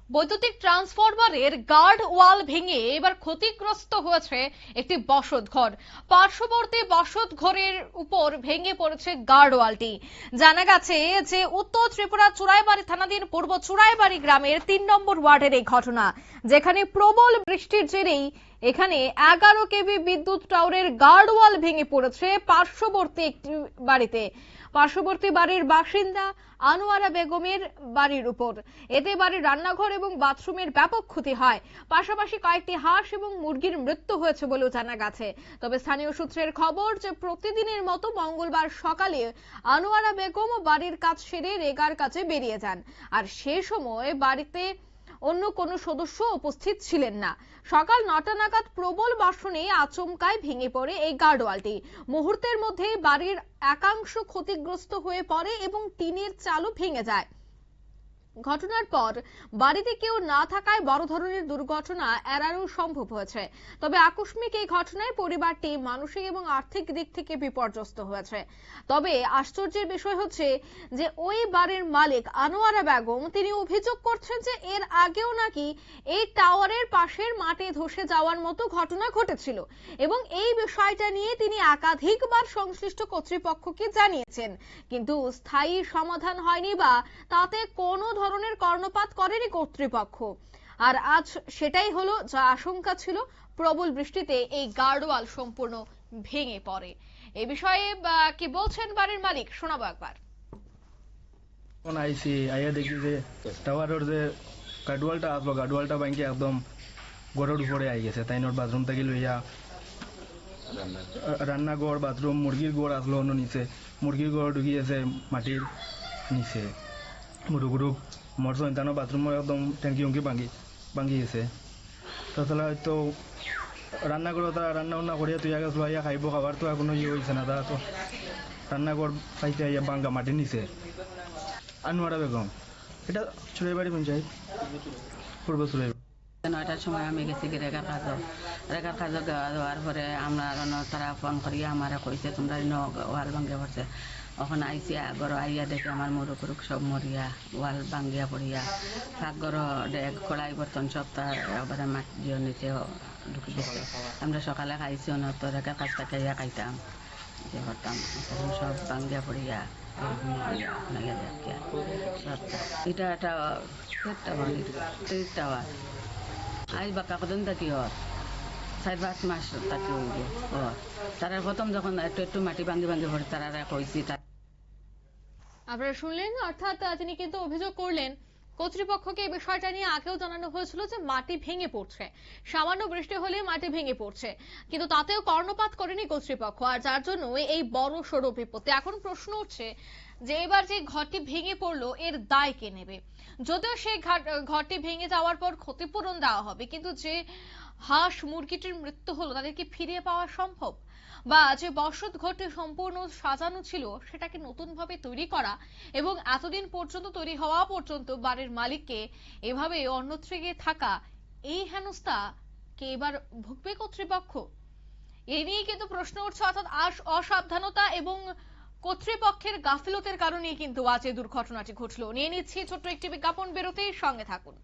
বৈদ্যুতিক ট্রান্সফরমারের guard wall ভেঙে এবার ক্ষতিগ্রস্ত হয়েছে একটি বসতঘর। পার্শ্ববর্তী বসতঘরের উপর ভেঙে পড়েছে গার্ড ওয়ালটি। জানা গেছে যে উত্তর ত্রিপুরা চুরাইবাড়ি থানাধীন পূর্ব চুরাইবাড়ি গ্রামের ৩ নম্বর ওয়ার্ডের এই ঘটনা, যেখানে প্রবল বৃষ্টির জেরেই এখানে 11 কেভি বিদ্যুৎ টাওয়ারের গার্ড ওয়াল ভেঙে পড়েছে পার্শ্ববর্তী একটি বাড়িতে। পার্শ্ববর্তী বাড়ির বাসিন্দা আনোয়ারা বেগমের বাড়ির উপর এতে বাড়ির রান্নাঘর এবং বাথরুমের ব্যাপক ক্ষতি হয়। পাশাপাশি কয়েকটি হাঁস এবং মুরগির মৃত্যু হয়েছে বলেও জানা গেছে। তবে স্থানীয় সূত্রের খবর যে প্রতিদিনের মতো মঙ্গলবার সকালে আনোয়ারা বেগম বাড়ির কাজ সেরে রেগার কাছে বেরিয়ে যান, আর সে সময় বাড়িতে অন্য কোনো সদস্য উপস্থিত ছিলেন না। সকাল ৯টা নাগাদ প্রবল বর্ষণে আচমকায় ভেঙে পড়ে এই গার্ডওয়ালটি। মুহূর্তের মধ্যে বাড়ির একাংশ ক্ষতিগ্রস্ত হয়ে পড়ে এবং টিনের চালও ভেঙে যায়। ঘটনার পর বাড়িতে কেউ না থাকায় বড় ধরনের দুর্ঘটনা এড়ানো সম্ভব হয়েছে। তবে আকস্মিক এই ঘটনায় পরিবারটি মানসিক এবং আর্থিক দিক থেকে বিপর্যস্ত হয়েছে। তবে আশ্চর্যের বিষয় হচ্ছে যে ওই বাড়ির মালিক আনোয়ারা বেগম তিনি অভিযোগ করছেন যে এর আগেও নাকি এই টাওয়ারের পাশের মাটি ধসে যাওয়ার মতো ঘটনা ঘটেছিল এবং এই বিষয়টা নিয়ে তিনি একাধিকবার সংশ্লিষ্ট কর্তৃপক্ষকে জানিয়েছেন, কিন্তু স্থায়ী সমাধান হয়নি বা তাতে কোনো ধরনের কর্ণপাত করেনি কর্তৃপক্ষ। আর আজ সেটাই হলো যা আশঙ্কা ছিল, প্রবল বৃষ্টিতে এই গার্ডওয়াল সম্পূর্ণ ভেঙে পড়ে। এই বিষয়ে কি বলছেন বাড়ির মালিক শোনাবো একবার। আইসি আইয়া দেখি যে টাওয়ারের যে গার্ডওয়ালটা আসলো, গার্ডওয়ালটা ভাঙি একদম গড়ের উপরে আই গেছে। তাই নোর বাথরুম থেকে লইয়া রান্নাঘর বাথরুম মুরগির ঘর আসলো অন্য নিচে, মুরগির ঘর ঢুকিয়েছে মাটির নিচে। মুরুগুরু মোর সন্তানো বাথরুমের একদম ট্যাঙ্কি উঙ্কি ভাঙি গেছে। তাছাড়া হয়তো রান্নাঘর তারা রান্না বান্না করিয়া তুই আগে আইয়া খাইব, খাবার তো এখনো ইয়ে হয়েছে না, তারা তো রান্নাঘর পাইতে আইয়া ভাঙ্গা মাটির নিচে। আনোয়ারা বেগম, এটা চুরাইবাড়ি পঞ্চায়েত, পূর্ব চুরাইবাড়ি। ৯টার সময় আমি গেছি রেখার কাজ দেওয়ার পরে আমরা তারা ফোন করিয়া আমার কইছে তোমরা ওয়াল ভাঙ্গিয়া পড়ছে। ওখানে আইসি ঘর আইয়া দেখে আমার মুরুখ সব মরিয়া ওয়াল ভাঙ্গিয়া পড়িয়া পাকঘর ডেক কড়াই বর্তন সব তার একবারে মাটির নিচে ঢুকে গেছে। আমরা সকালে খাইছি না তো রেখার কাজটা খাইয়া খাইতাম যে করতাম, সব ভাঙ্গিয়া পড়িয়া এটা একটা টাওয়ার আজ বাক্কা কদিন থাকি হর ৪-৫ মাস থাকি হইব। তারা প্রথম যখন একটু মাটি ভাঙ্গি পড়ে তারা কইছি। আপনারা শুনলেন, অর্থাৎ তিনি কিন্তু অভিযোগ করলেন কর্তৃপক্ষকে এই বিষয়টা নিয়ে আগেও জানানো হয়েছিল যে মাটি ভেঙে পড়ছে, সামান্য বৃষ্টি হলে মাটি ভেঙে পড়ছে, কিন্তু তাতেও কর্ণপাত করেনি কর্তৃপক্ষ, আর যার জন্য এই বড় সড়ো বিপত্তি। এখন প্রশ্ন উঠছে যে এবার যে ঘরটি ভেঙে পড়লো এর দায় কে নেবে? যদিও সেই ঘরটি ভেঙে যাওয়ার পর ক্ষতিপূরণ দেওয়া হবে, কিন্তু যে হাঁস মুরগিটির মৃত্যু হলো তাদের কি ফিরিয়ে পাওয়া সম্ভব? বা যে বসত ঘরটি সম্পূর্ণ সাজানো ছিল সেটাকে নতুন ভাবে তৈরি করা এবং এতদিন পর্যন্ত তৈরি হওয়া পর্যন্ত বাড়ির মালিককে এভাবে অন্যত্র থাকা, এই হেনস্থা কে এবার ভুগবে কর্তৃপক্ষ? এই নিয়ে কিন্তু প্রশ্ন উঠছে। অর্থাৎ অসাবধানতা এবং কর্তৃপক্ষের গাফিলতির কারণেই কিন্তু আজ এই দুর্ঘটনাটি ঘটলো। নিয়ে নিচ্ছি ছোট্ট একটি বিজ্ঞাপন বিরতির সঙ্গে থাকুন।